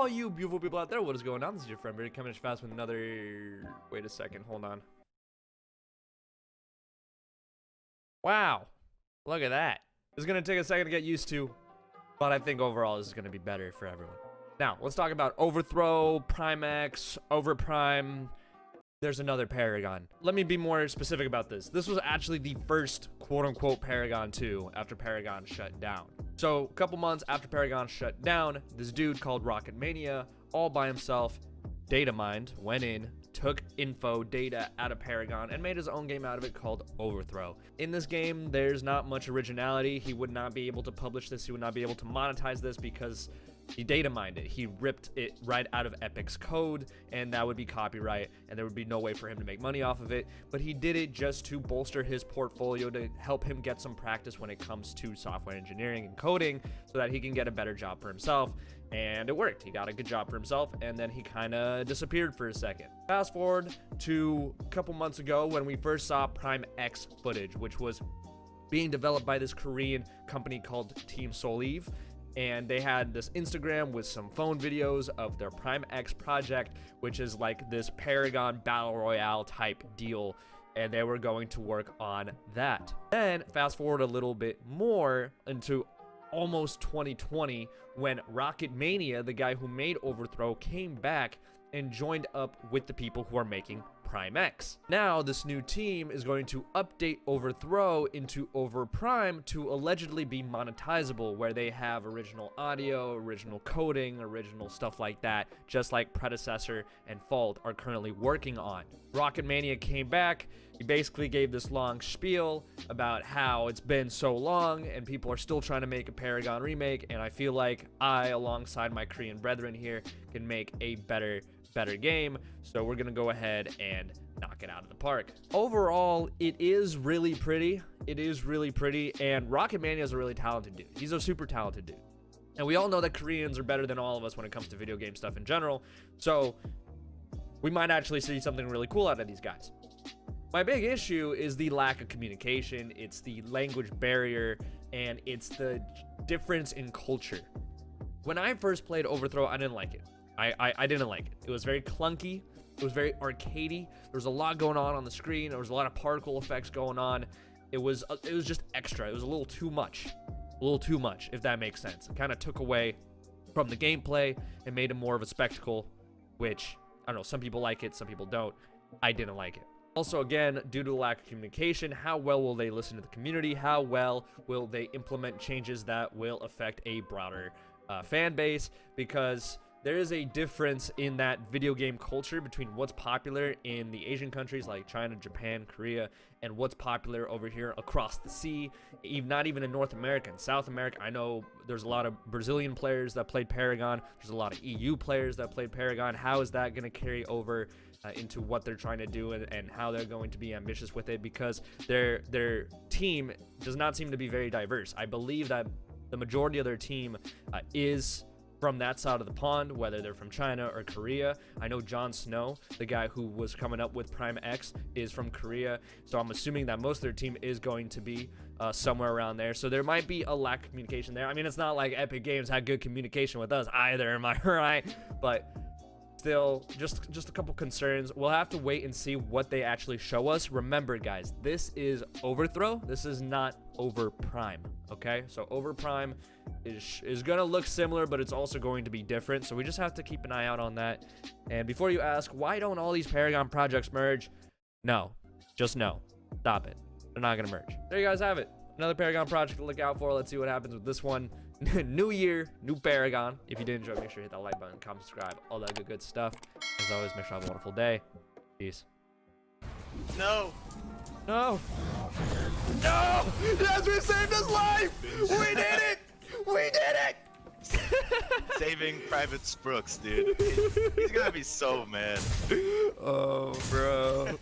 all you beautiful people out there, what is going on? This is your friend Brit coming at you fast with another... Wait a second, hold on. Wow, look at that. It's gonna take a second to get used to, but I think overall this is gonna be better for everyone. Now, let's talk about Overthrow, Prime X, OverPrime. There's another Paragon. Let me be more specific about this. This was actually the first quote-unquote Paragon 2 after Paragon shut down. So a couple months after Paragon shut down, this dude called Mania, all by himself, data mined, went in, took info, data out of Paragon, and made his own game out of it called Overthrow. In this game, there's not much originality. He would not be able to publish this. He would not be able to monetize this because he data mined it. He ripped it right out of Epic's code, and that would be copyright, and there would be no way for him to make money off of it. But he did it just to bolster his portfolio, to help him get some practice when it comes to software engineering and coding, so that he can get a better job for himself. And it worked. He got a good job for himself, and then he kind of disappeared for a second. Fast forward to a couple months ago when we first saw Prime X footage, which was being developed by this Korean company called Team Solive. And they had this Instagram with some phone videos of their Prime X project, which is like this Paragon Battle Royale type deal. And they were going to work on that. Then fast forward a little bit more into almost 2020 when Mania, the guy who made Overthrow, came back and joined up with the people who are making Prime X. Now, this new team is going to update Overthrow into OverPrime to allegedly be monetizable, where they have original audio, original coding, original stuff like that, just like Predecessor and Fault are currently working on. Mania came back. He basically gave this long spiel about how it's been so long and people are still trying to make a Paragon remake, and I feel like I, alongside my Korean brethren here, can make a better game, so we're gonna go ahead and knock it out of the park. Overall, it is really pretty, and Mania is a really talented dude. He's a super talented dude, and we all know that Koreans are better than all of us when it comes to video game stuff in general, so we might actually see something really cool out of these guys. My big issue is the lack of communication, it's the language barrier, and it's the difference in culture. When I first played Overthrow, I didn't like it. I didn't like it. It was very clunky. It was very arcadey. There was a lot going on the screen. There was a lot of particle effects going on. It was just extra. It was a little too much. If that makes sense. It kind of took away from the gameplay and made it more of a spectacle, which, I don't know, some people like it, some people don't. I didn't like it. Also, again, due to the lack of communication, how well will they listen to the community? How well will they implement changes that will affect a broader fan base? Because there is a difference in that video game culture between what's popular in the Asian countries like China, Japan, Korea, and what's popular over here across the sea, not even in North America. In South America, I know there's a lot of Brazilian players that played Paragon. There's a lot of EU players that played Paragon. How is that going to carry over into what they're trying to do and how they're going to be ambitious with it? Because their team does not seem to be very diverse. I believe that the majority of their team is from that side of the pond, whether they're from China or Korea. I know Jon Snow, the guy who was coming up with Prime X, is from Korea, so I'm assuming that most of their team is going to be somewhere around there. So there might be a lack of communication there. I mean, it's not like Epic Games had good communication with us either, am I right? But still, just a couple concerns. We'll have to wait and see what they actually show us. Remember, guys, this is Overthrow. This is not OverPrime, okay? So OverPrime is gonna look similar, but it's also going to be different. So we just have to keep an eye out on that. And before you ask, why don't all these Paragon projects merge? No, just no. Stop it. They're not gonna merge. There you guys have it. Another Paragon project to look out for. Let's see what happens with this one. New year, new Paragon. If you did enjoy, make sure you hit that like button, comment, subscribe, all that good stuff. As always, make sure you have a wonderful day. Peace. No! No! No! Yes, we saved his life! We did it! We did it! Saving Private Brooks, dude. He's gonna be so mad. Oh, bro.